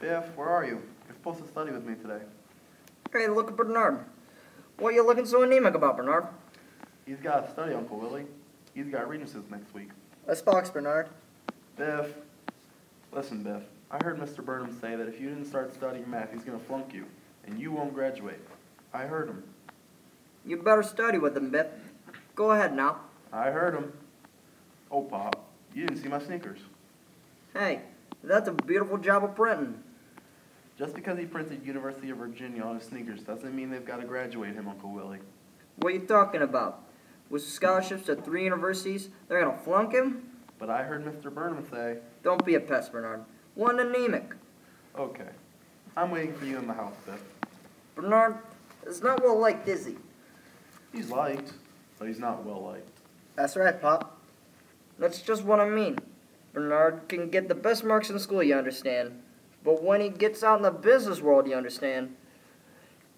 Biff, where are you? You're supposed to study with me today. Hey, look at Bernard. What you looking so anemic about, Bernard? He's got to study, Uncle Willie. He's got Regencies next week. Let's box, Bernard. Biff, listen, Biff. I heard Mr. Burnham say that if you didn't start studying math, he's going to flunk you, and you won't graduate. I heard him. You better study with him, Biff. Go ahead now. I heard him. Oh, Pop, you didn't see my sneakers. Hey, that's a beautiful job of printing. Just because he printed University of Virginia on his sneakers doesn't mean they've got to graduate him, Uncle Willie. What are you talking about? With scholarships at 3 universities, they're going to flunk him? But I heard Mr. Burnham say... Don't be a pest, Bernard. One anemic. Okay. I'm waiting for you in the house, Biff. Bernard is not well liked, is he? He's liked, but he's not well liked. That's right, Pop. That's just what I mean. Bernard can get the best marks in school, you understand. But when he gets out in the business world, you understand,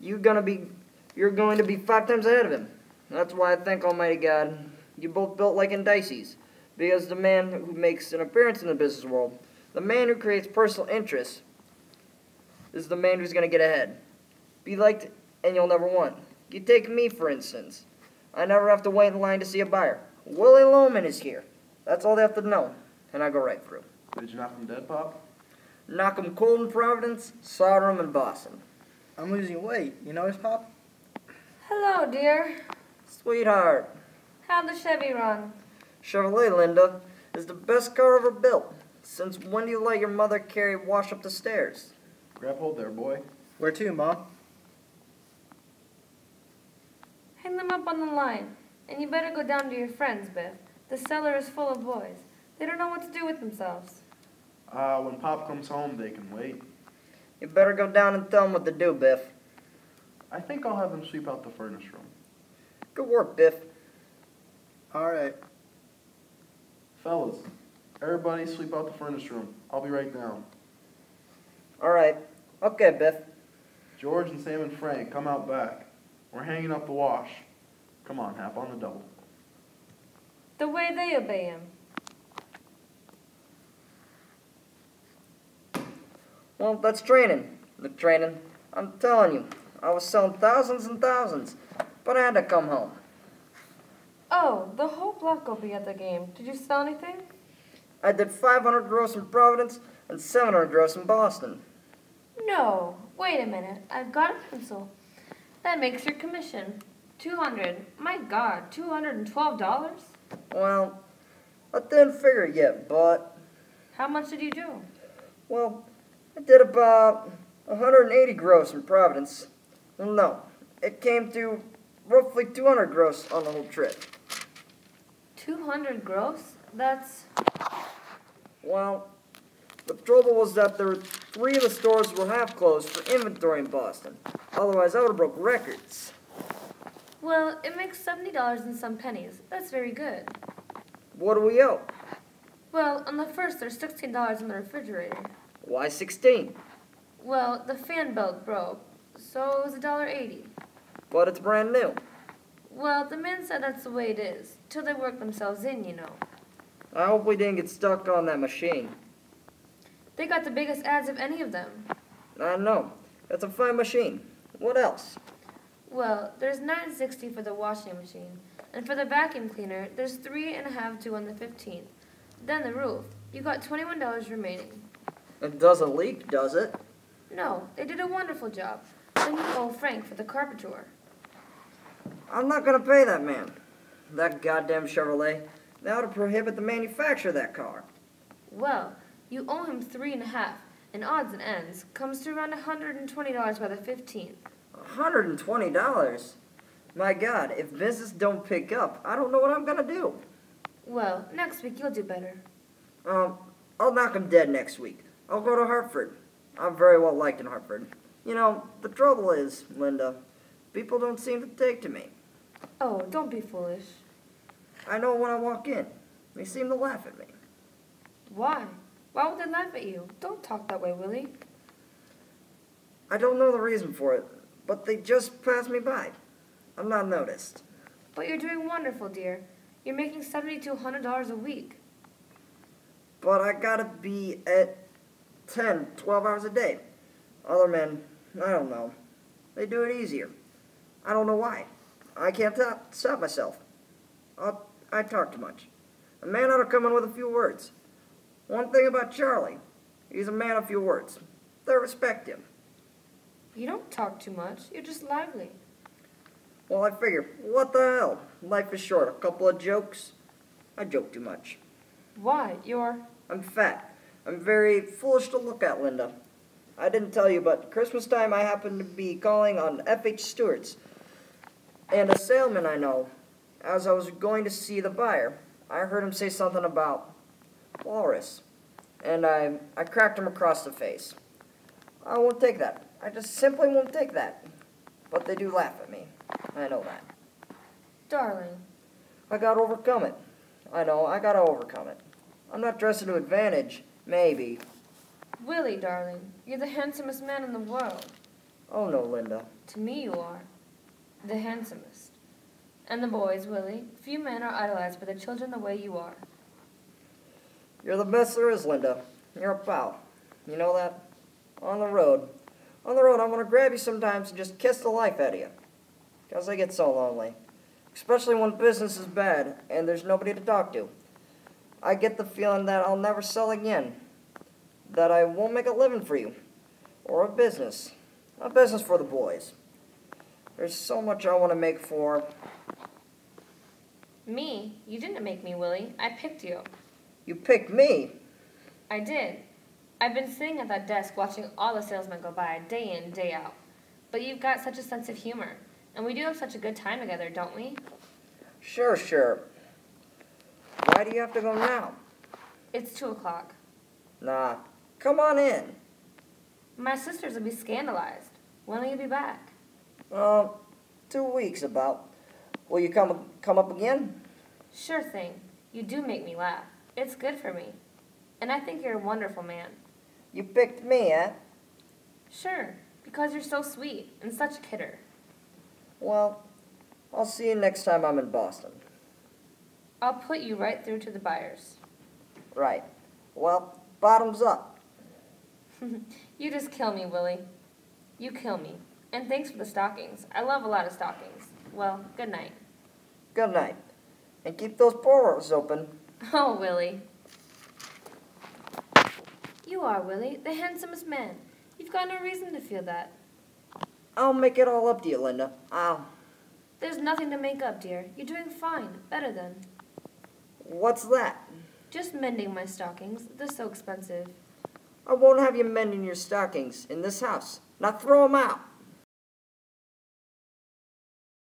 you're going to be 5 times ahead of him. That's why I thank Almighty God you both built like indices. Because the man who makes an appearance in the business world, the man who creates personal interests, is the man who's going to get ahead. Be liked and you'll never want. You take me, for instance. I never have to wait in line to see a buyer. Willie Loman is here. That's all they have to know. And I go right through. Did you knock him dead, Pop? Knock 'em cold in Providence, solder 'em in Boston. I'm losing weight. You notice, Pop? Hello, dear. Sweetheart. How'd the Chevy run? Chevrolet, Linda, is the best car ever built. Since when do you let your mother carry wash up the stairs? Grab hold there, boy. Where to, Mom? Hang them up on the line. And you better go down to your friends, Biff. The cellar is full of boys. They don't know what to do with themselves. When Pop comes home, they can wait. You better go down and tell them what to do, Biff. I think I'll have them sweep out the furnace room. Good work, Biff. All right. Fellas, everybody sweep out the furnace room. I'll be right down. All right. Okay, Biff. George and Sam and Frank, come out back. We're hanging up the wash. Come on, Hap, on the double. The way they obey him. Well, that's training. The training. I'm telling you, I was selling thousands and thousands, but I had to come home. Oh, the whole block will be at the game. Did you sell anything? I did 500 gross in Providence and 700 gross in Boston. No. Wait a minute. I've got a pencil. That makes your commission. 200. My God, $212? Well, I didn't figure it yet, but, How much did you do? well, I did about 180 gross in Providence. Well, no, it came to roughly 200 gross on the whole trip. 200 gross? That's... Well, the trouble was that there were 3 of the stores were half closed for inventory in Boston. Otherwise, I would have broke records. Well, it makes $70 and some pennies. That's very good. What do we owe? Well, on the first, there's $16 in the refrigerator. Why 16? Well, the fan belt broke, so it was $1.80. But it's brand new. Well, the man said that's the way it is, till they work themselves in, you know. I hope we didn't get stuck on that machine. They got the biggest ads of any of them. I know. It's a fine machine. What else? Well, there's $9.60 for the washing machine, and for the vacuum cleaner, there's $3.50 due on the 15th. Then the roof. You got $21 remaining. It doesn't leak, does it? No, they did a wonderful job. Then you owe Frank for the carpenter. I'm not going to pay that man. That goddamn Chevrolet. They ought to prohibit the manufacture of that car. Well, you owe him $3.50, and odds and ends comes to around $120 by the 15th. $120? My God, if business don't pick up, I don't know what I'm going to do. Well, next week you'll do better. I'll knock him dead next week. I'll go to Hartford. I'm very well liked in Hartford. You know, the trouble is, Linda, people don't seem to take to me. Oh, don't be foolish. I know when I walk in. They seem to laugh at me. Why? Why would they laugh at you? Don't talk that way, Willie. I don't know the reason for it, but they just pass me by. I'm not noticed. But you're doing wonderful, dear. You're making $70 to $100 a week. But I gotta be at 10, 12 hours a day. Other men, I don't know. They do it easier. I don't know why. I can't stop myself. I talk too much. A man ought to come in with a few words. One thing about Charlie, he's a man of few words. They respect him. You don't talk too much. You're just lively. Well, I figure, what the hell? Life is short. A couple of jokes. I joke too much. Why? I'm fat. I'm very foolish to look at, Linda. I didn't tell you, but Christmas time I happened to be calling on F.H. Stewart's. And a salesman I know, as I was going to see the buyer, I heard him say something about walrus. And I cracked him across the face. I won't take that. I just simply won't take that. But they do laugh at me. I know that. Darling. I gotta overcome it. I know, I gotta overcome it. I'm not dressing to advantage. Maybe. Willie, darling. You're the handsomest man in the world. Oh no, Linda. To me you are. The handsomest. And the boys, Willie. Few men are idolized by the children the way you are. You're the best there is, Linda. You're a pal. You know that? On the road. On the road, I'm gonna grab you sometimes and just kiss the life out of you. 'Cause I get so lonely. Especially when business is bad and there's nobody to talk to. I get the feeling that I'll never sell again. That I won't make a living for you. Or a business. A business for the boys. There's so much I want to make for... Me? You didn't make me, Willie. I picked you. You picked me? I did. I've been sitting at that desk watching all the salesmen go by, day in, day out. But you've got such a sense of humor. And we do have such a good time together, don't we? Sure, sure. Why do you have to go now? It's 2 o'clock. Nah, come on in. My sisters will be scandalized. When will you be back? 2 weeks about. Will you come up again? Sure thing. You do make me laugh. It's good for me. And I think you're a wonderful man. You picked me, eh? Sure, because you're so sweet and such a kidder. Well, I'll see you next time I'm in Boston. I'll put you right through to the buyers. Right. Well, bottoms up. You just kill me, Willie. You kill me. And thanks for the stockings. I love a lot of stockings. Well, good night. Good night. And keep those pores open. Oh, Willie. You are, Willie, the handsomest man. You've got no reason to feel that. I'll make it all up to you, Linda. There's nothing to make up, dear. You're doing fine. Better than. What's that? Just mending my stockings. They're so expensive. I won't have you mending your stockings in this house. Now throw 'em out.